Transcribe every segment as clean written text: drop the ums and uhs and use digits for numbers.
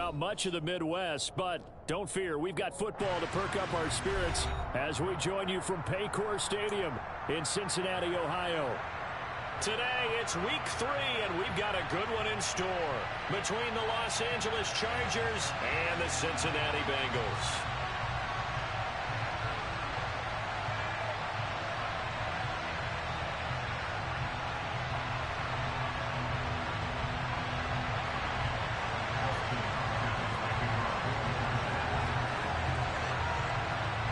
throughout much of the Midwest, but don't fear, we've got football to perk up our spirits as we join you from Paycor Stadium in Cincinnati, Ohio. Today, it's week 3, and we've got a good one in store between the Los Angeles Chargers and the Cincinnati Bengals.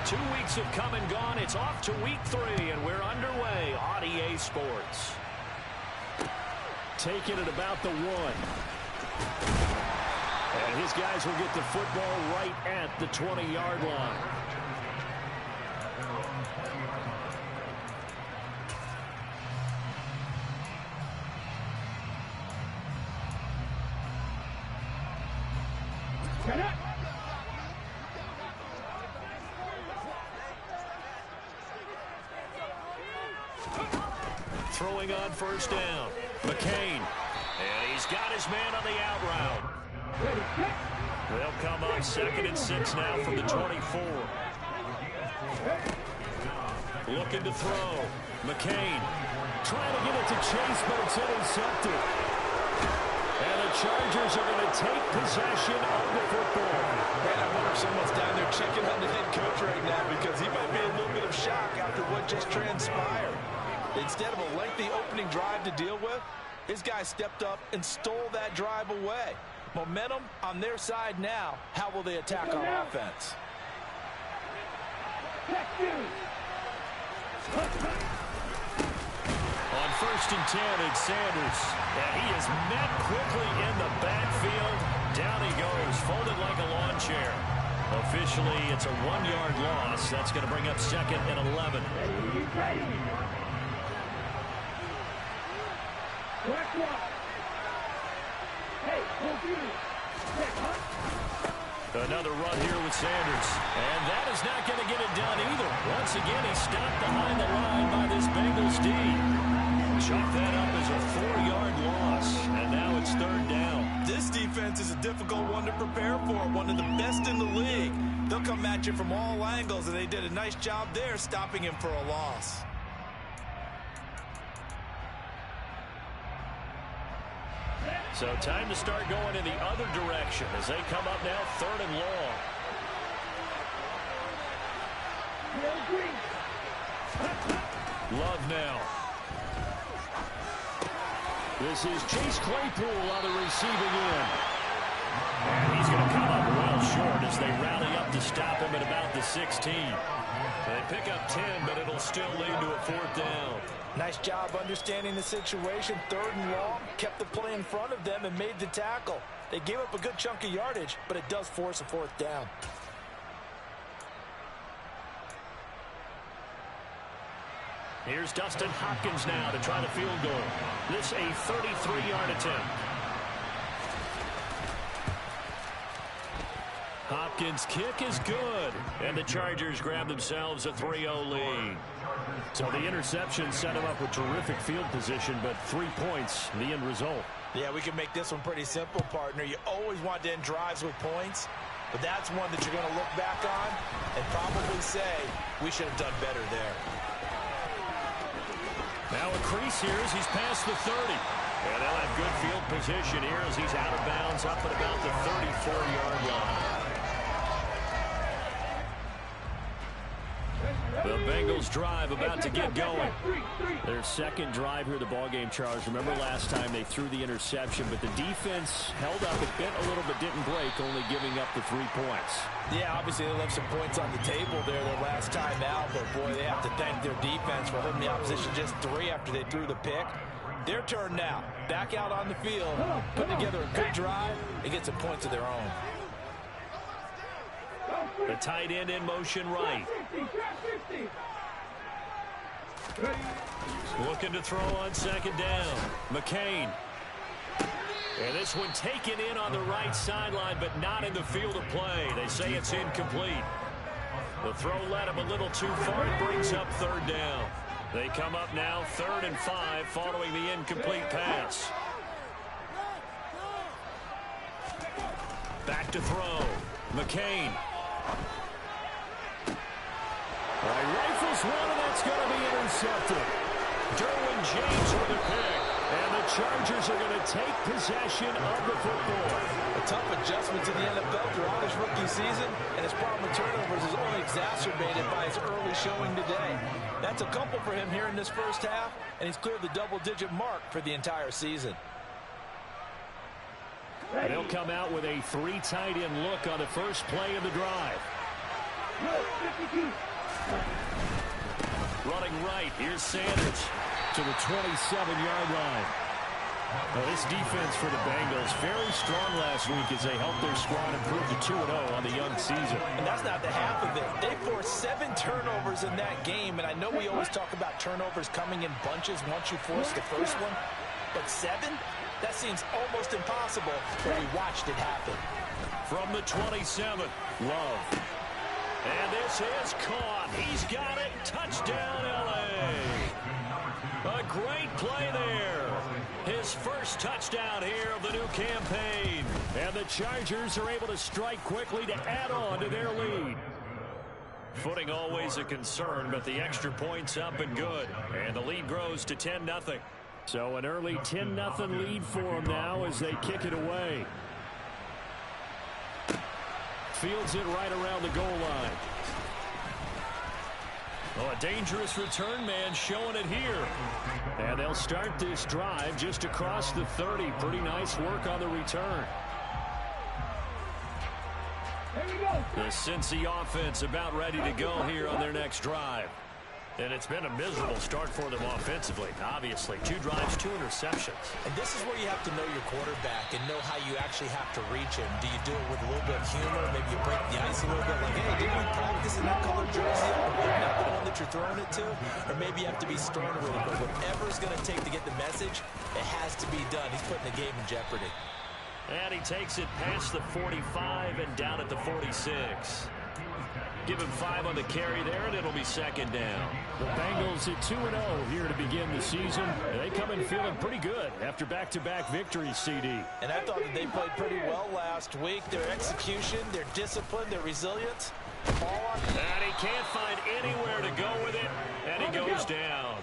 Two weeks have come and gone. It's off to week 3, and we're underway on EA Sports. Taking it about the 1. And his guys will get the football right at the 20-yard line. Throwing on first down. McCain. And he's got his man on the out route. They'll come up 2nd and 6 now from the 24. Looking to throw. McCain trying to get it to Chase, but it's intercepted. And the Chargers are going to take possession of the football. Man, I wonder if someone's down there checking on the head coach right now because he might be in a little bit of shock after what just transpired. Instead of a lengthy opening drive to deal with, his guy stepped up and stole that drive away. Momentum on their side now. How will they attack on offense? On 1st and 10, it's Sanders. And he is met quickly in the backfield. Down he goes, folded like a lawn chair. Officially, it's a 1-yard loss. That's going to bring up 2nd and 11. Another run here with Sanders. And that is not going to get it done either. Once again, he's stopped behind the line by this Bengals D. Chalk that up as a 4-yard loss. And now it's 3rd down. This defense is a difficult one to prepare for. One of the best in the league. They'll come at you from all angles, and they did a nice job there stopping him for a loss. So time to start going in the other direction as they come up now 3rd and long. Love now. This is Chase Claypool on the receiving end. And he's going to come up well short as they rally up to stop him at about the 16. They pick up 10, but it'll still lead to a 4th down. Nice job understanding the situation. 3rd and long, kept the play in front of them and made the tackle. They gave up a good chunk of yardage, but it does force a 4th down. Here's Dustin Hopkins now to try the field goal. This a 33-yard attempt. Hopkins' kick is good, and the Chargers grab themselves a 3-0 lead. So the interception set them up with terrific field position, but 3 points, the end result. Yeah, we can make this one pretty simple, partner. You always want to end drives with points, but that's one that you're going to look back on and probably say, we should have done better there. Now a crease here as he's past the 30. And they'll have good field position here as he's out of bounds up at about the 34-yard line. The Bengals drive about to get going. Their 2nd drive here, the ballgame, Charles. Remember last time they threw the interception, but the defense held up. It bent a little but didn't break, only giving up the 3 points. Yeah, obviously they left some points on the table there their last time out, but boy, they have to thank their defense for holding the opposition just 3 after they threw the pick. Their turn now. Back out on the field, putting together a good drive and get some points of their own. The tight end in motion right. Looking to throw on 2nd down. McCain. And this one taken in on the right sideline, but not in the field of play. They say it's incomplete. The throw led him a little too far. It brings up 3rd down. They come up now 3rd and 5 following the incomplete pass. Back to throw. McCain. Rifles one, and that's going to be intercepted. Derwin James with a pick. And the Chargers are going to take possession of the football. A tough adjustment to the NFL throughout his rookie season, and his problem with turnovers is only exacerbated by his early showing today. That's a couple for him here in this first half, and he's cleared the double-digit mark for the entire season. They'll come out with a 3 tight end look on the first play of the drive. Running right, here's Sanders to the 27-yard line. Well, this defense for the Bengals, very strong last week as they helped their squad improve to 2-0 on the young season. And that's not the half of it. They forced 7 turnovers in that game, and I know we always talk about turnovers coming in bunches once you force the first one, but 7? That seems almost impossible, but we watched it happen. From the 27, Love. And this is caught. He's got it. Touchdown, L.A. A great play there. His first touchdown here of the new campaign. And the Chargers are able to strike quickly to add on to their lead. Footing always a concern, but the extra point's up and good. And the lead grows to 10-0. So an early 10-0 lead for them now as they kick it away. Fields it right around the goal line. Oh, a dangerous return man showing it here. And they'll start this drive just across the 30. Pretty nice work on the return. The Cincy offense about ready to go here on their next drive. And it's been a miserable start for them offensively, obviously. 2 drives, 2 interceptions. And this is where you have to know your quarterback and know how you actually have to reach him. Do you do it with a little bit of humor? Maybe you break the ice a little bit, like, hey, didn't we practice in that colored jersey? Not the one that you're throwing it to? Or maybe you have to be stern with it. But whatever it's going to take to get the message, it has to be done. He's putting the game in jeopardy. And he takes it past the 45 and down at the 46. Give him 5 on the carry there, and it'll be second down. The Bengals at 2-0 here to begin the season. And they come in feeling pretty good after back-to-back victories, CD. And I thought that they played pretty well last week. Their execution, their discipline, their resilience. And he can't find anywhere to go with it, and he goes down.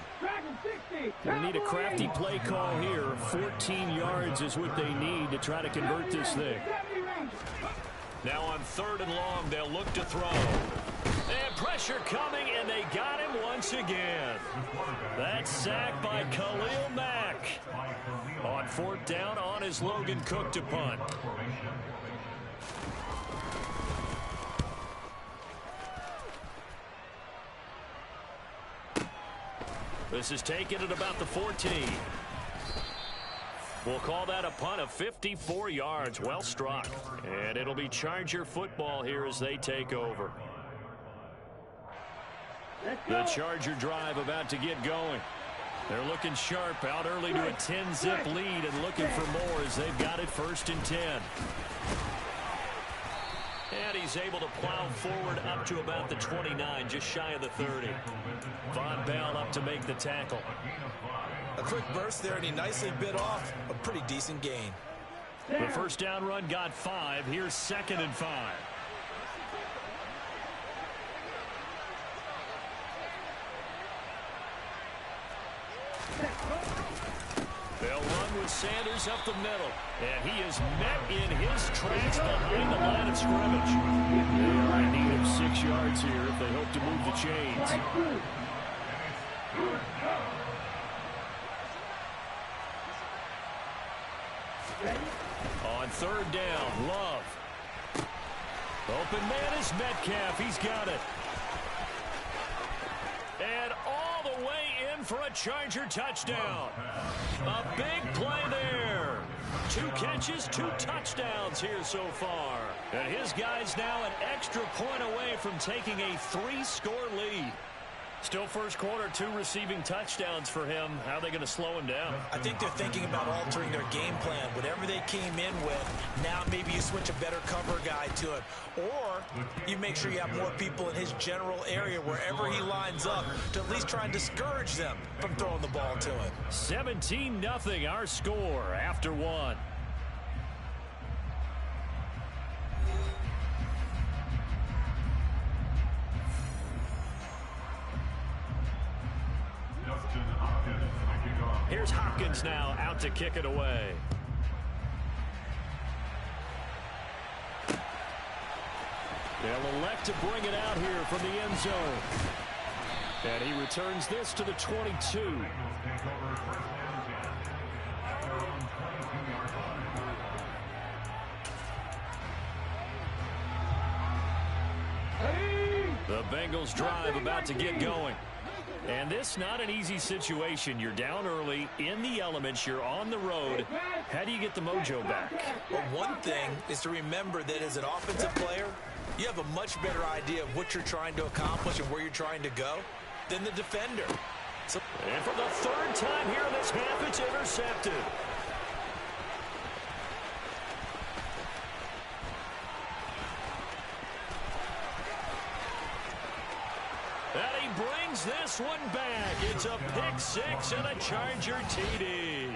They need a crafty play call here. 14 yards is what they need to try to convert this thing. Now on 3rd and long, they'll look to throw. And pressure coming, and they got him once again. That's sacked by Khalil Mack. On 4th down, on is Logan Cook to punt. This is taken at about the 14. We'll call that a punt of 54 yards. Well struck. And it'll be Charger football here as they take over. The Charger drive about to get going. They're looking sharp, out early to a 10-zip lead and looking for more as they've got it 1st and 10. And he's able to plow forward up to about the 29, just shy of the 30. Von Bell up to make the tackle. A quick burst there, and he nicely bit off a pretty decent gain. The first down run got 5. Here's 2nd and 5. They'll run with Sanders up the middle. And he is met in his tracks behind the line of scrimmage. They are in need of 6 yards here if they hope to move the chains. On 3rd down, Love. Open man is Metcalf. He's got it. And all the way in for a Charger touchdown. A big play there. 2 catches, 2 touchdowns here so far. And his guy's now an extra point away from taking a 3-score lead. Still first quarter, 2 receiving touchdowns for him. How are they going to slow him down? I think they're thinking about altering their game plan. Whatever they came in with, now maybe you switch a better cover guy to it. Or you make sure you have more people in his general area wherever he lines up to at least try and discourage them from throwing the ball to him. 17-0 our score after 1. Here's Hopkins now out to kick it away. They'll elect to bring it out here from the end zone. And he returns this to the 22. The Bengals drive about to get going. And this not an easy situation. You're down early, in the elements, you're on the road. How do you get the mojo back? Well, one thing is to remember that as an offensive player, you have a much better idea of what you're trying to accomplish and where you're trying to go than the defender. And for the third time here in this half, it's intercepted. And he brings this one back. It's a pick six and a Charger TD.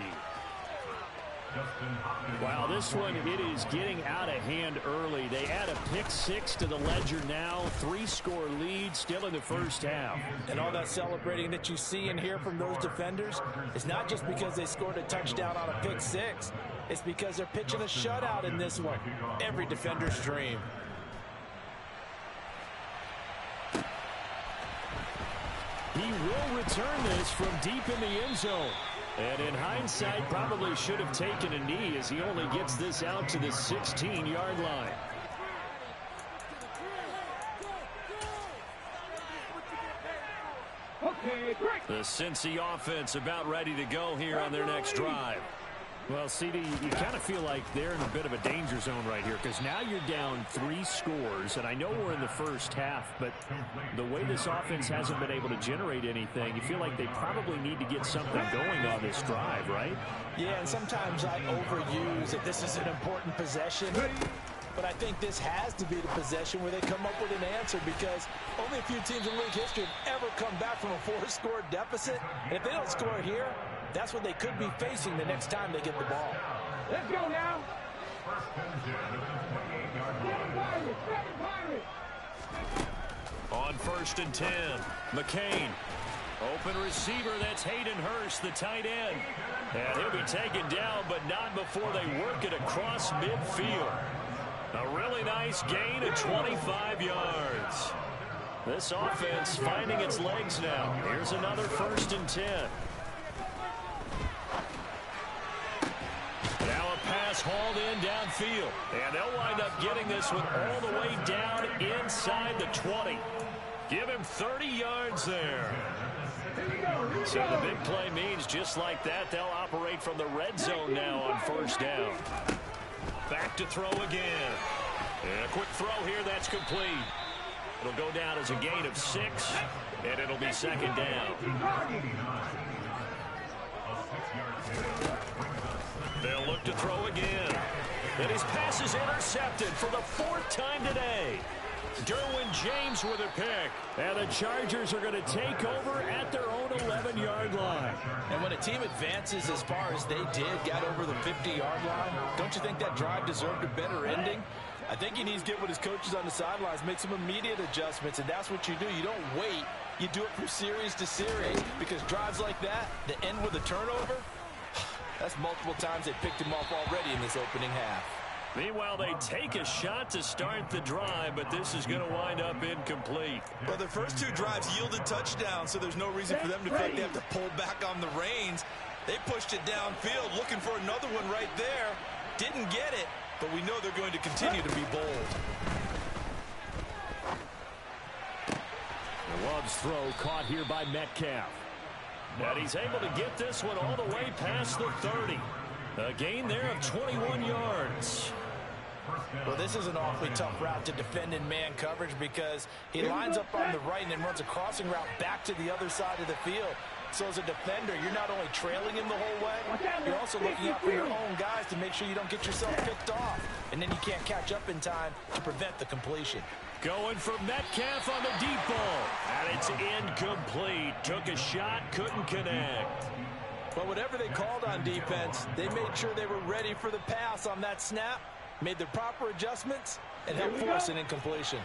Wow, this one, it is getting out of hand early. They add a pick six to the ledger now. 3-score lead still in the first half. And all that celebrating that you see and hear from those defenders is not just because they scored a touchdown on a pick six. It's because they're pitching a shutout in this one. Every defender's dream. He will return this from deep in the end zone. And in hindsight, probably should have taken a knee as he only gets this out to the 16-yard line. The Cincy offense about ready to go here on their next drive. Well, CD, you kind of feel like they're in a bit of a danger zone right here because now you're down 3 scores, and I know we're in the first half, but the way this offense hasn't been able to generate anything, you feel like they probably need to get something going on this drive, right? Yeah, and sometimes I overuse that this is an important possession, but I think this has to be the possession where they come up with an answer because only a few teams in league history have ever come back from a 4-score deficit, and if they don't score here, that's what they could be facing the next time they get the ball. Let's go now. On 1st and 10, McCain. Open receiver, that's Hayden Hurst, the tight end. And he'll be taken down, but not before they work it across midfield. A really nice gain of 25 yards. This offense finding its legs now. Here's another 1st and 10. Now a pass hauled in downfield. And they'll wind up getting this one all the way down inside the 20. Give him 30 yards there. So the big play means just like that, they'll operate from the red zone now on 1st down. Back to throw again. And a quick throw here, that's complete. It'll go down as a gain of 6, and it'll be 2nd down. They'll look to throw again. And his pass is intercepted for the 4th time today. Derwin James with a pick. And the Chargers are going to take over at their own 11-yard line. And when a team advances as far as they did, got over the 50-yard line, don't you think that drive deserved a better ending? I think he needs to get with his coaches on the sidelines, make some immediate adjustments, and that's what you do. You don't wait. You do it from series to series because drives like that end with a turnover, that's multiple times they picked him off already in this opening half. Meanwhile, they take a shot to start the drive, but this is going to wind up incomplete. Well, their first 2 drives yielded touchdowns, so there's no reason for them to think they have to pull back on the reins. They pushed it downfield, looking for another one right there. Didn't get it, but we know they're going to continue to be bold. Love's throw caught here by Metcalf. And he's able to get this one all the way past the 30. A gain there of 21 yards. Well, this is an awfully tough route to defend in man coverage because he lines up on the right and then runs a crossing route back to the other side of the field. So as a defender, you're not only trailing him the whole way, you're also looking out for your own guys to make sure you don't get yourself picked off. And then you can't catch up in time to prevent the completion. Going for Metcalf on the deep ball. And it's incomplete. Took a shot, couldn't connect. But whatever they called on defense, they made sure they were ready for the pass on that snap, made the proper adjustments, and helped force an incompletion.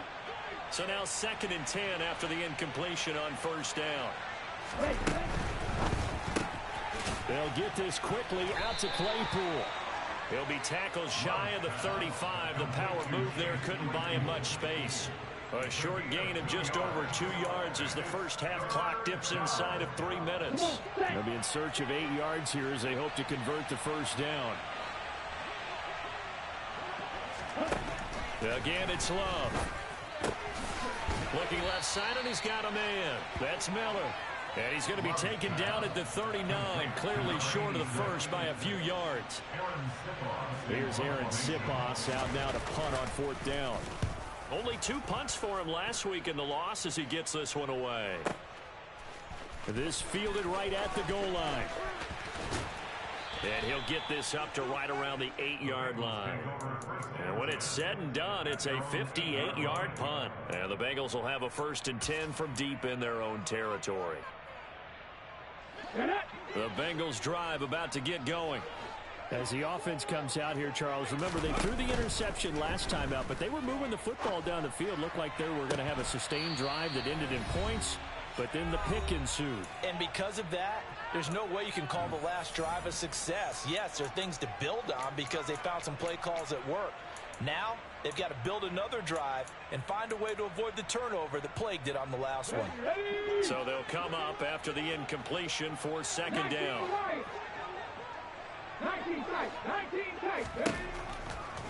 So now 2nd and 10 after the incompletion on 1st down. They'll get this quickly out to Claypool. He'll be tackled shy of the 35. The power move there couldn't buy him much space. A short gain of just over 2 yards as the first half clock dips inside of 3 minutes. They'll be in search of 8 yards here as they hope to convert the first down. Again, it's Love. Looking left side, and he's got a man. That's Miller. And he's going to be taken down at the 39, clearly short of the first by a few yards. Here's Aaron Siposs out now to punt on 4th down. Only 2 punts for him last week in the loss as he gets this one away. This fielded right at the goal line. And he'll get this up to right around the 8-yard line. And when it's said and done, it's a 58-yard punt. And the Bengals will have a 1st and 10 from deep in their own territory. The Bengals drive about to get going. As the offense comes out here, Charles, remember they threw the interception last time out, but they were moving the football down the field. Looked like they were going to have a sustained drive that ended in points, but then the pick ensued. And because of that, there's no way you can call the last drive a success. Yes, there are things to build on because they found some play calls that work. Now, they've got to build another drive and find a way to avoid the turnover that plagued it on the last one. So they'll come up after the incompletion for 2nd down. 19 tight.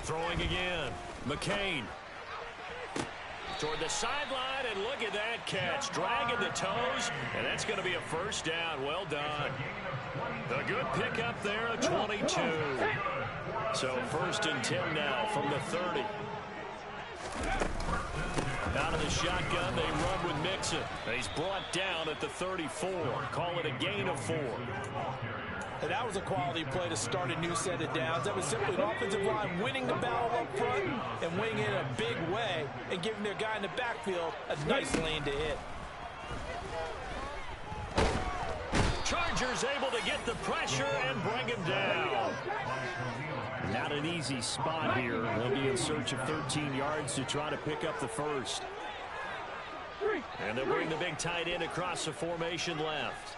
Throwing again. McCain. Toward the sideline, and look at that catch. Dragging the toes, and that's going to be a 1st down. Well done. A good pickup there at 22. So 1st and 10 now from the 30. Out of the shotgun, they run with Mixon. He's brought down at the 34. Call it a gain of 4. And that was a quality play to start a new set of downs. That was simply an offensive line winning the battle up front and winning it in a big way and giving their guy in the backfield a nice lane to hit. Chargers able to get the pressure and bring him down. Not an easy spot here. They'll be in search of 13 yards to try to pick up the first. And they'll bring the big tight end across the formation left.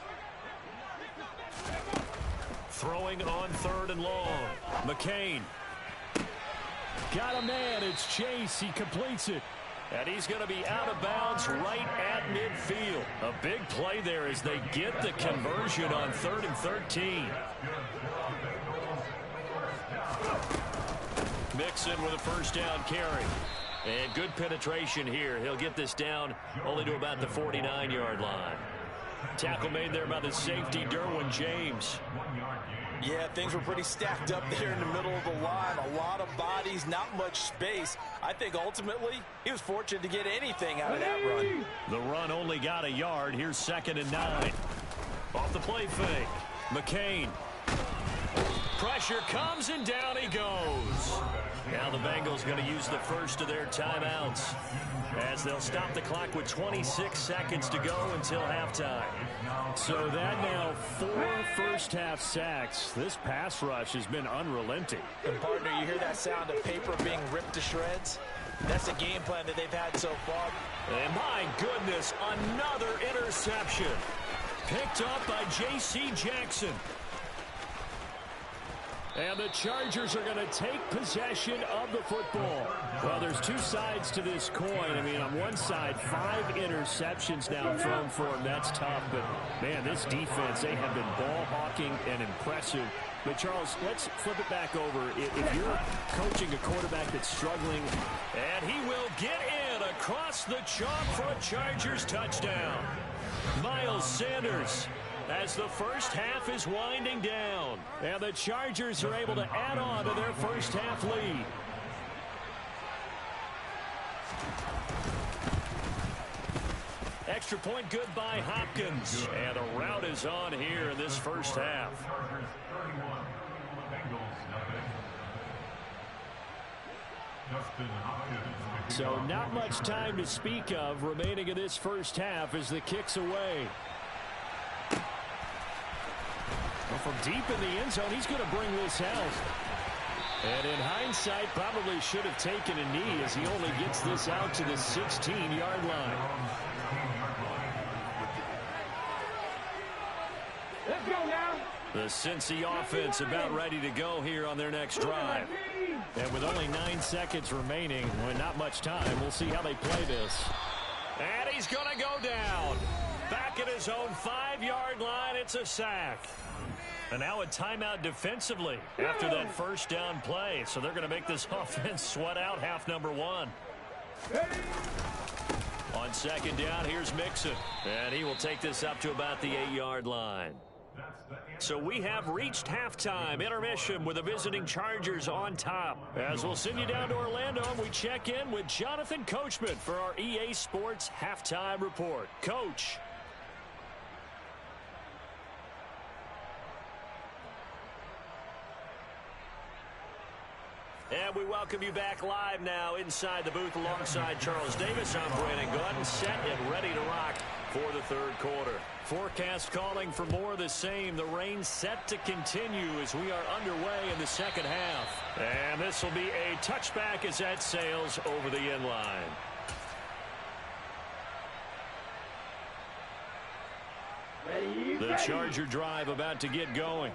Throwing on 3rd and long. McCain. Got a man. It's Chase. He completes it. And he's going to be out of bounds right at midfield. A big play there as they get the conversion on 3rd and 13. Mixon with a 1st down carry. And good penetration here. He'll get this down only to about the 49-yard line. Tackle made there by the safety, Derwin James. Yeah, things were pretty stacked up there in the middle of the line. A lot of bodies, not much space. I think ultimately he was fortunate to get anything out of that run. The run only got a yard. Here's 2nd and 9. Off the play fake. McCain. Pressure comes and down he goes. Now the Bengals going to use the first of their timeouts as they'll stop the clock with 26 seconds to go until halftime. So that now 4 first-half sacks. This pass rush has been unrelenting. And partner, you hear that sound of paper being ripped to shreds? That's the game plan that they've had so far. And my goodness, another interception. Picked up by J.C. Jackson. And the Chargers are going to take possession of the football. Well, there's 2 sides to this coin. I mean, on one side, 5 interceptions now thrown for him. That's tough. But, man, this defense, they have been ball hawking and impressive. But, Charles, let's flip it back over. If you're coaching a quarterback that's struggling, and he will get in across the chalk for a Chargers touchdown. Miles Sanders, as the first half is winding down. And the Chargers are able to add on to their first half lead. Extra point good by Hopkins. And a rout is on here in this first half. So not much time to speak of remaining in this first half as the kick's away. Well, from deep in the end zone, he's going to bring this out. And in hindsight, probably should have taken a knee as he only gets this out to the 16-yard line. Let's go now. The Cincy offense about ready to go here on their next drive. And with only 9 seconds remaining, well, not much time, we'll see how they play this. And he's going to go down. Back at his own 5-yard line, it's a sack. And now a timeout defensively after that first down play. So they're going to make this offense sweat out half number 1. On second down, here's Mixon. And he will take this up to about the 8-yard line. So we have reached halftime intermission with the visiting Chargers on top. As we'll send you down to Orlando, and we check in with Jonathan Coachman for our EA Sports Halftime Report. Coach. And we welcome you back live now inside the booth alongside Charles Davis. I'm Brandon Gunn, set and ready to rock for the third quarter. Forecast calling for more of the same. The rain set to continue as we are underway in the second half. And this will be a touchback as that sails over the end line. The Charger drive about to get going.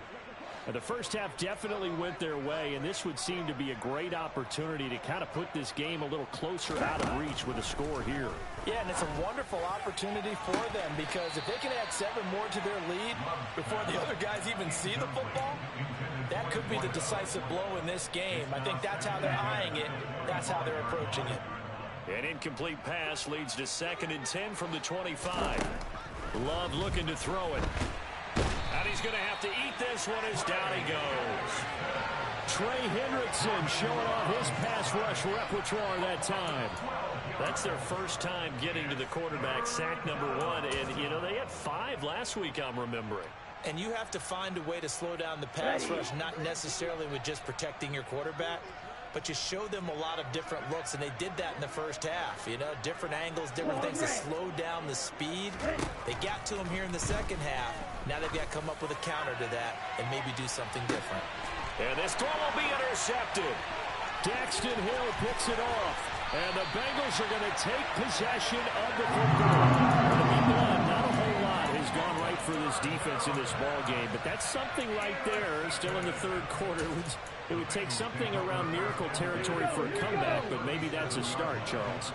The first half definitely went their way, and this would seem to be a great opportunity to kind of put this game a little closer out of reach with a score here. Yeah, and it's a wonderful opportunity for them because if they can add 7 more to their lead before the other guys even see the football, that could be the decisive blow in this game. I think that's how they're eyeing it. That's how they're approaching it. An incomplete pass leads to 2nd and 10 from the 25. Love looking to throw it. And he's going to have to eat this one as down he goes. Trey Hendrickson showing off his pass rush repertoire that time. That's their first time getting to the quarterback, sack number 1. And, you know, they had 5 last week, I'm remembering. And you have to find a way to slow down the pass rush, not necessarily with just protecting your quarterback, but you show them a lot of different looks, and they did that in the first half. You know, different angles, different things to slow down the speed. They got to him here in the second half. Now they've got to come up with a counter to that and maybe do something different. And this throw will be intercepted. Daxton Hill picks it off. And the Bengals are going to take possession of the football. Not a whole lot has gone right for this defense in this ball game, but that's something right there. Still in the third quarter. It would take something around miracle territory for a comeback, but maybe that's a start, Charles.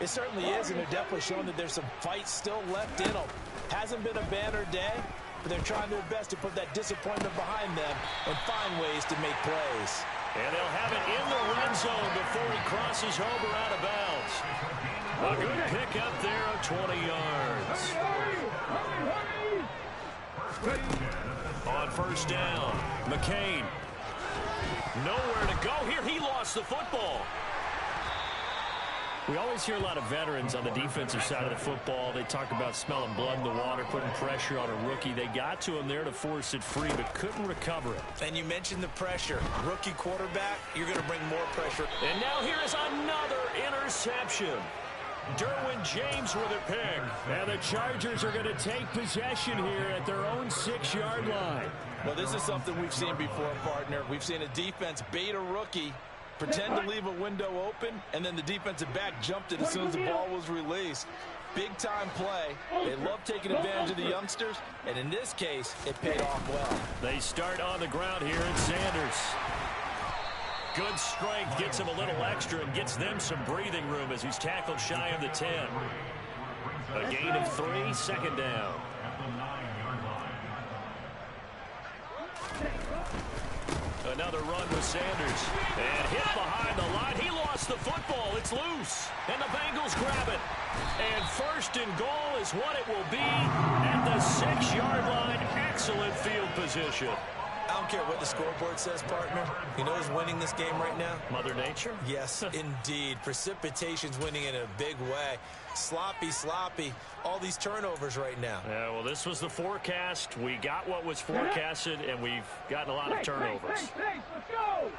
It certainly is, and they're definitely showing that there's some fight still left in them. Hasn't been a banner day, but they're trying their best to put that disappointment behind them and find ways to make plays. And they'll have it in the red zone before he crosses over out of bounds. A good pick up there of 20 yards. On first down, McCain. Nowhere to go here. He lost the football. We always hear a lot of veterans on the defensive side of the football. They talk about smelling blood in the water, putting pressure on a rookie. They got to him there to force it free, but couldn't recover it. And you mentioned the pressure. Rookie quarterback, you're going to bring more pressure. And now here is another interception. Derwin James with a pick. And the Chargers are going to take possession here at their own 6-yard line. Well, this is something we've seen before, partner. We've seen a defense bait a rookie, pretend to leave a window open, and then the defensive back jumped it as soon as the ball was released. Big-time play. They love taking advantage of the youngsters, and in this case, it paid off well. They start on the ground here in Sanders. Good strength gets him a little extra and gets them some breathing room as he's tackled shy of the 10. A gain of 3, 2nd down. Another run with Sanders. And hit behind the line. He lost the football. It's loose. And the Bengals grab it. And 1st and goal is what it will be at the 6-yard line. Excellent field position. I don't care what the scoreboard says, partner. You know who's winning this game right now? Mother Nature? Yes, indeed. Precipitation's winning in a big way. Sloppy, sloppy. All these turnovers right now. Yeah, well, this was the forecast. We got what was forecasted, and we've gotten a lot of turnovers. Let's go!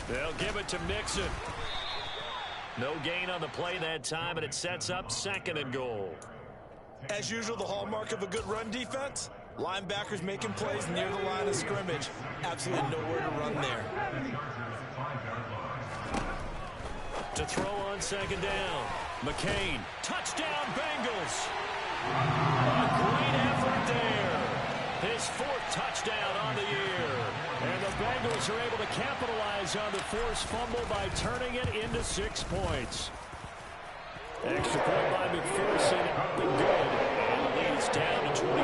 They'll give it to Mixon. No gain on the play that time, and it sets up 2nd and goal. As usual, the hallmark of a good run defense, linebackers making plays near the line of scrimmage. Absolutely nowhere to run there. To throw on 2nd down. McCain. Touchdown, Bengals. A great effort there. His fourth touchdown on the year. And the Bengals are able to capitalize on the forced fumble by turning it into 6 points. Extra point by McPherson, up and good. And it leads down to 24.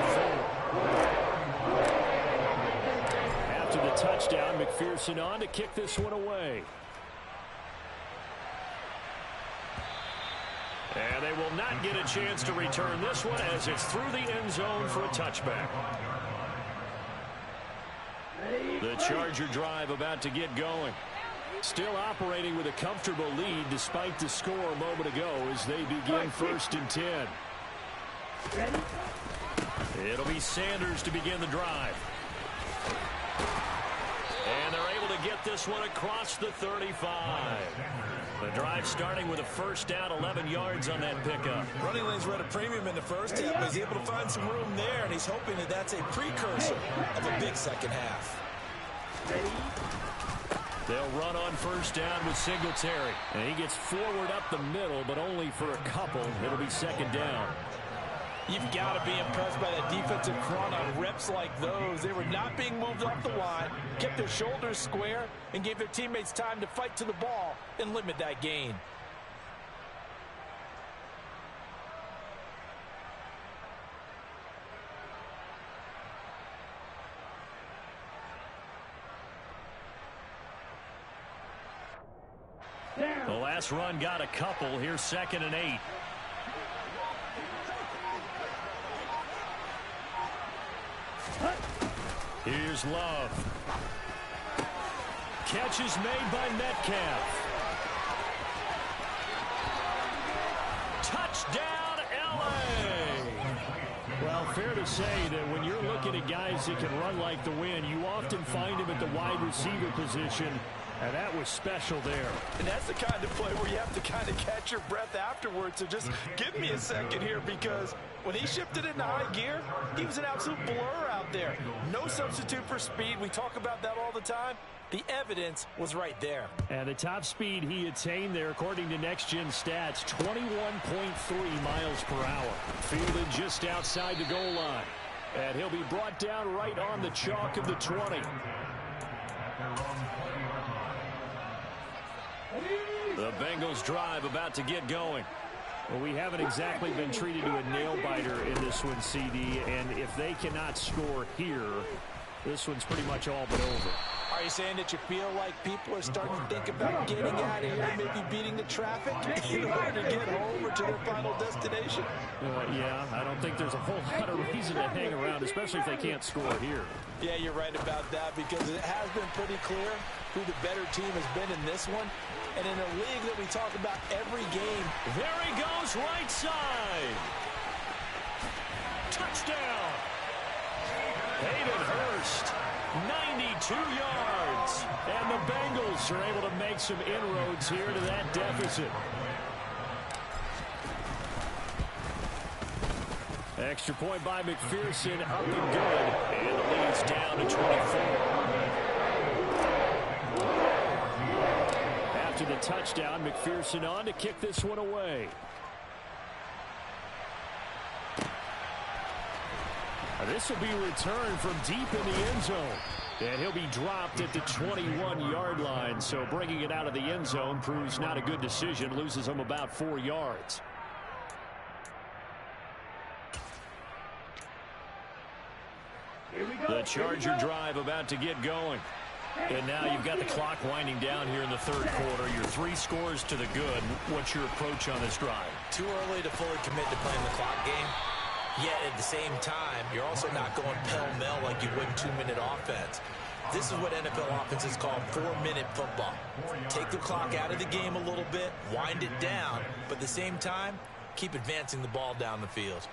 After the touchdown, McPherson on to kick this one away. And they will not get a chance to return this one as it's through the end zone for a touchback. The Charger drive about to get going. Still operating with a comfortable lead despite the score a moment ago as they begin 1st and 10. It'll be Sanders to begin the drive. And they're able to get this one across the 35. The drive starting with a first down, 11 yards on that pickup. Running lanes were at a premium in the first half, but he's able to find some room there, and he's hoping that that's a precursor of a big second half. They'll run on first down with Singletary. And he gets forward up the middle, but only for a couple. It'll be 2nd down. You've got to be impressed by that defensive front on reps like those. They were not being moved off the line, kept their shoulders square, and gave their teammates time to fight to the ball and limit that gain. The last run got a couple. Here's 2nd and 8. Here's Love. Catch is made by Metcalf. Touchdown, L.A. Well, fair to say that when you're looking at guys that can run like the wind, you often find them at the wide receiver position, and that was special there. And that's the kind of play where you have to kind of catch your breath afterwards. So just give me a second here, because when he shifted into high gear, he was an absolute blur out there. No substitute for speed. We talk about that all the time. The evidence was right there. And the top speed he attained there, according to Next Gen Stats, 21.3 miles per hour. Fielded just outside the goal line. And he'll be brought down right on the chalk of the 20. The Bengals drive about to get going. Well, we haven't exactly been treated to a nail-biter in this one, CD, and if they cannot score here, this one's pretty much all but over. Are you saying that you feel like people are starting to think about getting out of here, maybe beating the traffic in order to get home or to their final destination? Yeah, I don't think there's a whole lot of reason to hang around, especially if they can't score here. Yeah, you're right about that, because it has been pretty clear who the better team has been in this one. And in a league that we talk about every game. There he goes, right side. Touchdown. Hayden Hurst, 92 yards. And the Bengals are able to make some inroads here to that deficit. Extra point by McPherson, up and good. And it leads down to 24. After the touchdown, McPherson on to kick this one away. This will be returned from deep in the end zone. And he'll be dropped at the 21-yard line. So bringing it out of the end zone proves not a good decision. Loses him about 4 yards. The Charger drive about to get going. And now you've got the clock winding down here in the third quarter. You're 3 scores to the good. What's your approach on this drive? Too early to fully commit to playing the clock game. Yet at the same time, you're also not going pell-mell like you would in 2-minute offense. This is what NFL offenses call 4-minute football. Take the clock out of the game a little bit, wind it down, but at the same time, keep advancing the ball down the field.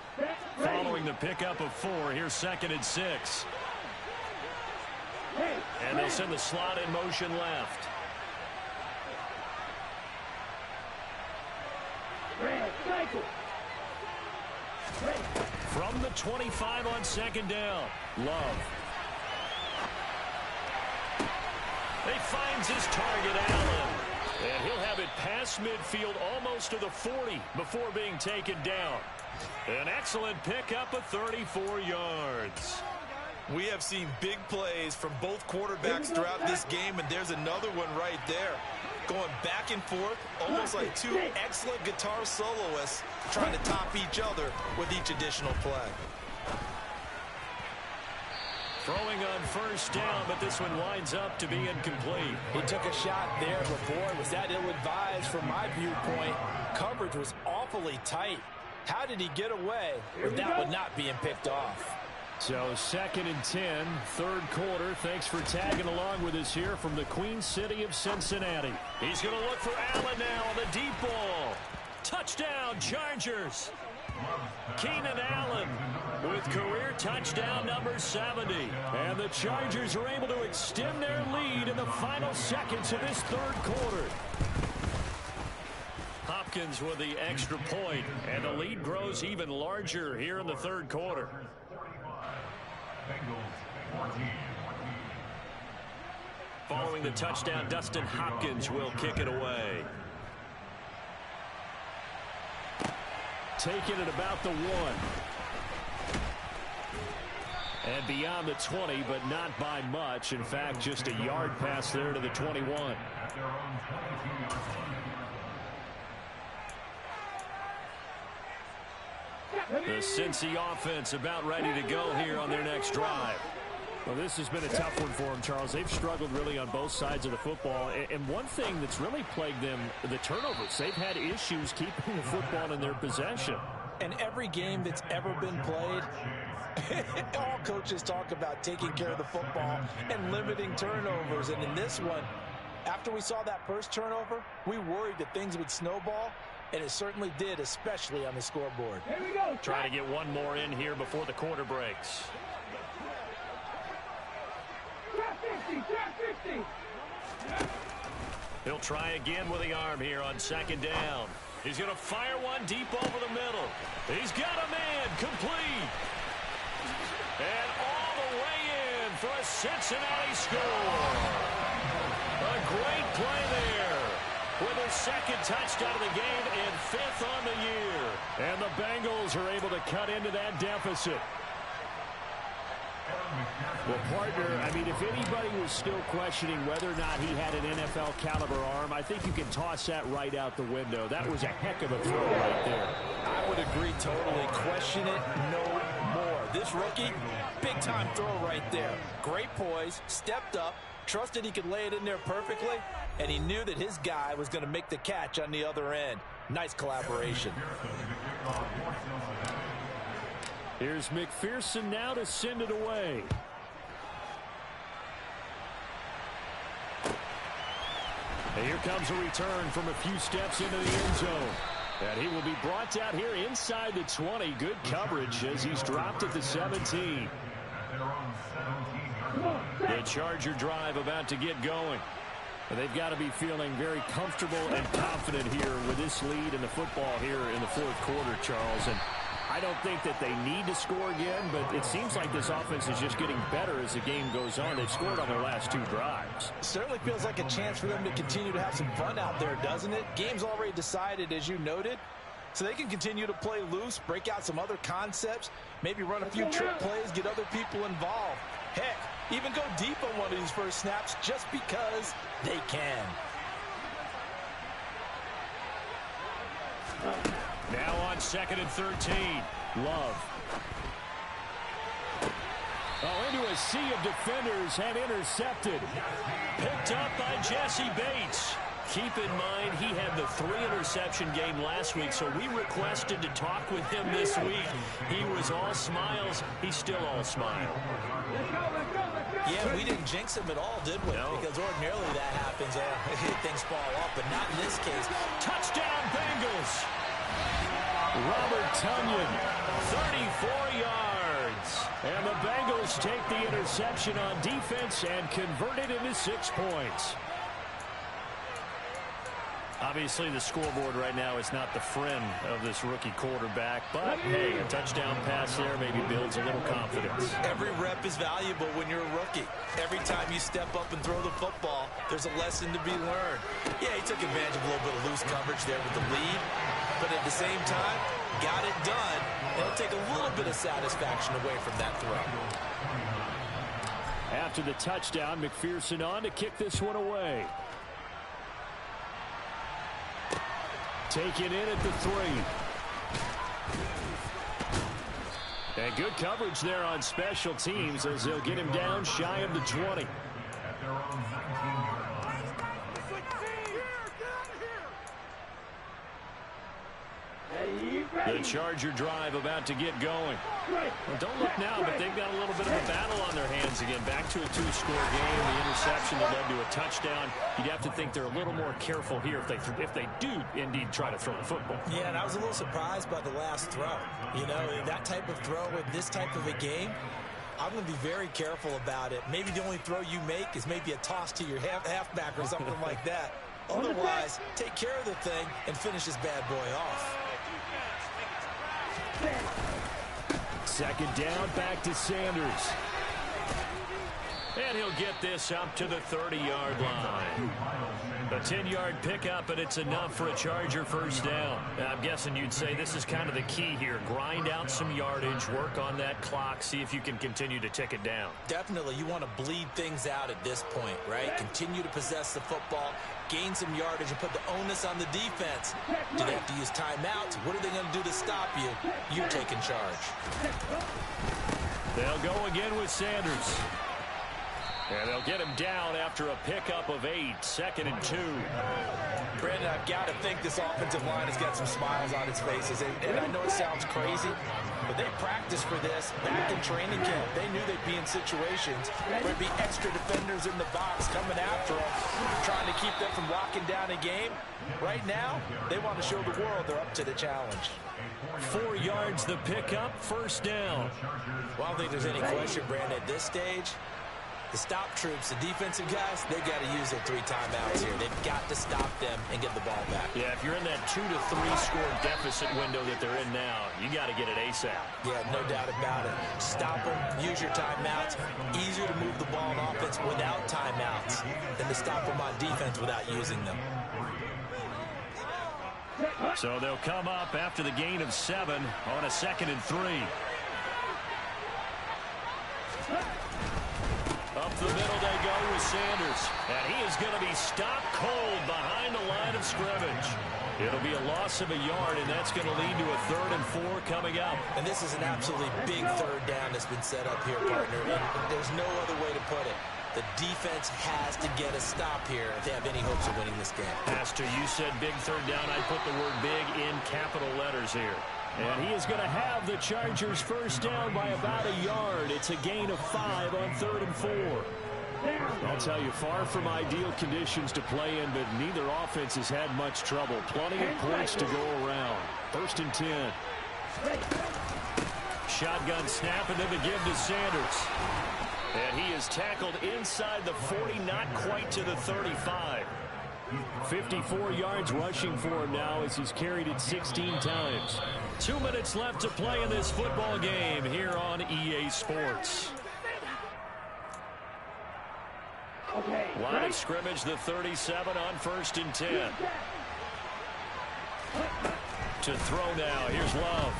Following the pickup of 4, here's 2nd and 6. And they'll send the slot in motion left. From the 25 on 2nd down, Love. He finds his target, Allen. And he'll have it past midfield almost to the 40 before being taken down. An excellent pickup of 34 yards. We have seen big plays from both quarterbacks throughout this game, and there's another one right there. Going back and forth, almost like two excellent guitar soloists trying to top each other with each additional play. Throwing on first down, but this one winds up to be incomplete. He took a shot there, but boy, was that ill-advised from my viewpoint. Coverage was awfully tight. How did he get away with that one not being picked off? So 2nd and 10, third quarter. Thanks for tagging along with us here from the Queen City of Cincinnati. He's going to look for Allen now on the deep ball. Touchdown, Chargers. Keenan Allen with career touchdown number 70. And the Chargers are able to extend their lead in the final seconds of this third quarter. Hopkins with the extra point, and the lead grows even larger here in the third quarter. Following the touchdown, Dustin Hopkins will kick it away. Taking it about the 1. And beyond the 20, but not by much. In fact, just a yard pass there to the 21. The Cincy offense about ready to go here on their next drive. Well, this has been a tough one for them, Charles. They've struggled really on both sides of the football. And one thing that's really plagued them, the turnovers. They've had issues keeping the football in their possession. And every game that's ever been played, all coaches talk about taking care of the football and limiting turnovers. And in this one, after we saw that first turnover, we worried that things would snowball. And it certainly did, especially on the scoreboard. Here we go. Trying to get one more in here before the quarter breaks. Trap 50, trap 50. He'll try again with the arm here on 2nd down. He's going to fire one deep over the middle. He's got a man complete. And all the way in for a Cincinnati score. A great play there. With their 2nd touchdown of the game and 5th on the year. And the Bengals are able to cut into that deficit. Well, partner, I mean, if anybody was still questioning whether or not he had an NFL caliber arm, I think you can toss that right out the window. That was a heck of a throw right there. I would agree totally. Question it no more. This rookie, big-time throw right there. Great poise, stepped up, trusted he could lay it in there perfectly, and he knew that his guy was going to make the catch on the other end. Nice collaboration. Here's McPherson now to send it away. And here comes a return from a few steps into the end zone. And he will be brought out here inside the 20. Good coverage as he's dropped at the 17. The Charger drive about to get going. And they've got to be feeling very comfortable and confident here with this lead in the football here in the fourth quarter, Charles. And I don't think that they need to score again, but it seems like this offense is just getting better as the game goes on. They've scored on their last 2 drives. Certainly feels like a chance for them to continue to have some fun out there, doesn't it? Game's already decided, as you noted, so they can continue to play loose, break out some other concepts, maybe run a few trick plays, get other people involved. Heck, even go deep on one of these first snaps just because they can. Now on 2nd and 13. Love. Oh, into a sea of defenders and intercepted. Picked up by Jesse Bates. Keep in mind, he had the 3-interception game last week, so we requested to talk with him this week. He was all smiles. He's still all smile. Yeah, we didn't jinx him at all, did we? No. Because ordinarily that happens. Things fall off, but not in this case. Touchdown, Bengals. Robert Tonyan, 34 yards. And the Bengals take the interception on defense and convert it into 6 points. Obviously, the scoreboard right now is not the friend of this rookie quarterback, but, hey, a touchdown pass there maybe builds a little confidence. Every rep is valuable when you're a rookie. Every time you step up and throw the football, there's a lesson to be learned. Yeah, he took advantage of a little bit of loose coverage there with the lead, but at the same time, got it done. It'll take a little bit of satisfaction away from that throw. After the touchdown, McPherson on to kick this one away. Taken in at the 3. And good coverage there on special teams as they'll get him down shy of the 20. The Charger drive about to get going. Well, don't look now, but they've got a little bit of a battle on their hands again. Back to a 2-score game. The interception that led to a touchdown. You'd have to think they're a little more careful here if they do indeed try to throw the football. Yeah, and I was a little surprised by the last throw. You know, that type of throw with this type of a game, I'm going to be very careful about it. Maybe the only throw you make is maybe a toss to your halfback or something like that. Otherwise, take care of the thing and finish this bad boy off. Second down, back to Sanders. And he'll get this up to the 30-yard line. A 10-yard pickup, and it's enough for a Charger first down. I'm guessing you'd say this is kind of the key here. Grind out some yardage, work on that clock, see if you can continue to tick it down. Definitely, you want to bleed things out at this point, right? Continue to possess the football, gain some yardage, and put the onus on the defense. Do they have to use timeouts? What are they going to do to stop you? You're taking charge. They'll go again with Sanders. And they'll get him down after a pickup of 8, 2nd and 2. Brandon, I've got to think this offensive line has got some smiles on its faces. And I know it sounds crazy, but they practiced for this back in training camp. They knew they'd be in situations where there'd be extra defenders in the box coming after them, trying to keep them from locking down a game. Right now, they want to show the world they're up to the challenge. 4 yards the pickup, first down. Well, I don't think there's any question, Brandon, at this stage. The stop troops, the defensive guys, they've got to use their 3 timeouts here. They've got to stop them and get the ball back. Yeah, if you're in that 2 to 3 score deficit window that they're in now, you got to get it ASAP. Yeah, no doubt about it. Stop them, use your timeouts. Easier to move the ball on offense without timeouts than to stop them on defense without using them. So they'll come up after the gain of 7 on a 2nd and 3. Up the middle they go with Sanders. And he is going to be stopped cold behind the line of scrimmage. It'll be a loss of a yard, and that's going to lead to a 3rd and 4 coming up. And this is an absolutely big 3rd down that's been set up here, partner. And there's no other way to put it. The defense has to get a stop here if they have any hopes of winning this game. Pastor, you said big 3rd down. I put the word big in capital letters here. And he is going to have the Chargers first down by about a yard. It's a gain of 5 on 3rd and 4. I'll tell you, far from ideal conditions to play in, but neither offense has had much trouble. Plenty of points to go around. 1st and 10. Shotgun snap and then the give to Sanders. And he is tackled inside the 40, not quite to the 35. 54 yards rushing for him now as he's carried it 16 times. 2 minutes left to play in this football game here on EA Sports. Line of scrimmage, the 37 on 1st and 10. To throw now, here's Love.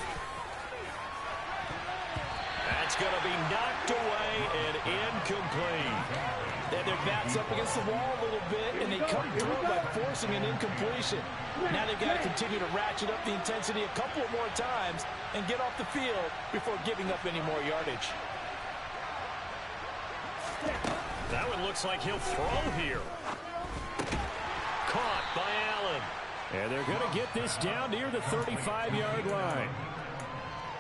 That's going to be knocked away and incomplete. And their back's up against the wall a little bit, and they come through by forcing an incompletion. Now they've got to continue to ratchet up the intensity a couple more times and get off the field before giving up any more yardage. That one looks like he'll throw here. Caught by Allen. And they're going to get this down near the 35-yard line.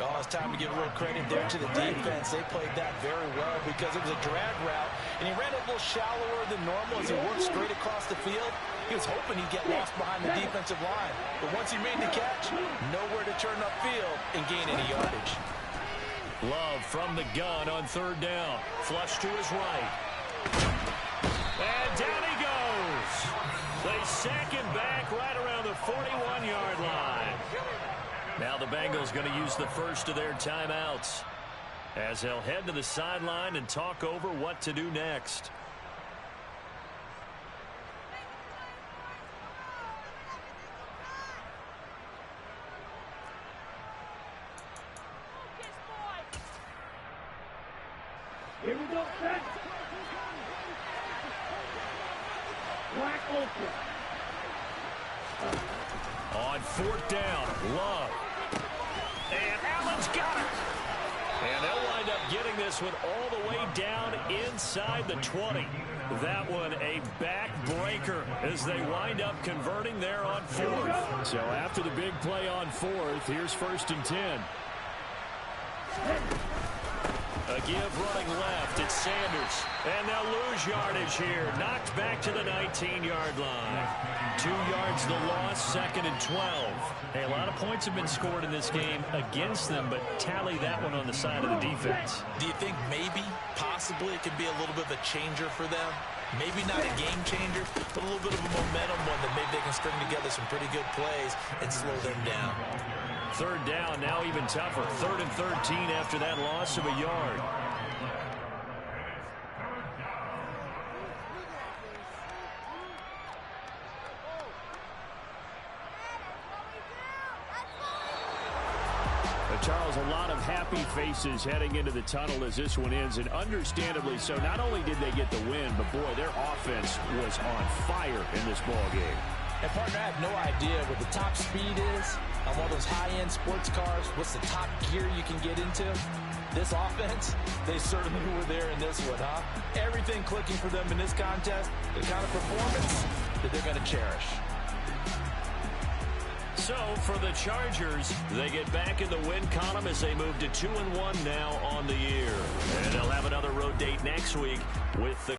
Oh, it's time to give a little credit there to the defense. They played that very well because it was a drag route, and he ran a little shallower than normal as he worked straight across the field. He was hoping he'd get lost behind the defensive line. But once he made the catch, nowhere to turn upfield and gain any yardage. Love from the gun on 3rd down. Flush to his right. And down he goes. They sack him back right around the 41-yard line. Now the Bengals going to use the first of their timeouts as they'll head to the sideline and talk over what to do next. Here we go, set. Black open. On fourth down, Love. And Allen's got it. And they'll wind up getting this one all the way down inside the 20. That one a backbreaker as they wind up converting there on fourth. So after the big play on fourth, here's 1st and 10. A give running left. It's Sanders. And they'll lose yardage here. Knocked back to the 19-yard line. 2 yards the loss, 2nd and 12. Hey, a lot of points have been scored in this game against them, but tally that one on the side of the defense. Do you think maybe, possibly, it could be a little bit of a changer for them? Maybe not a game changer, but a little bit of a momentum one that maybe they can string together some pretty good plays and slow them down. 3rd down, now even tougher. 3rd and 13 after that loss of a yard. Charles, a lot of happy faces heading into the tunnel as this one ends, and understandably so. Not only did they get the win, but boy, their offense was on fire in this ball game. And partner, I have no idea what the top speed is on one of those high-end sports cars. What's the top gear you can get into? This offense, they certainly were there in this one, huh? Everything clicking for them in this contest, the kind of performance that they're going to cherish. So for the Chargers, they get back in the win column as they move to 2-1 now on the year. And they'll have another road date next week with the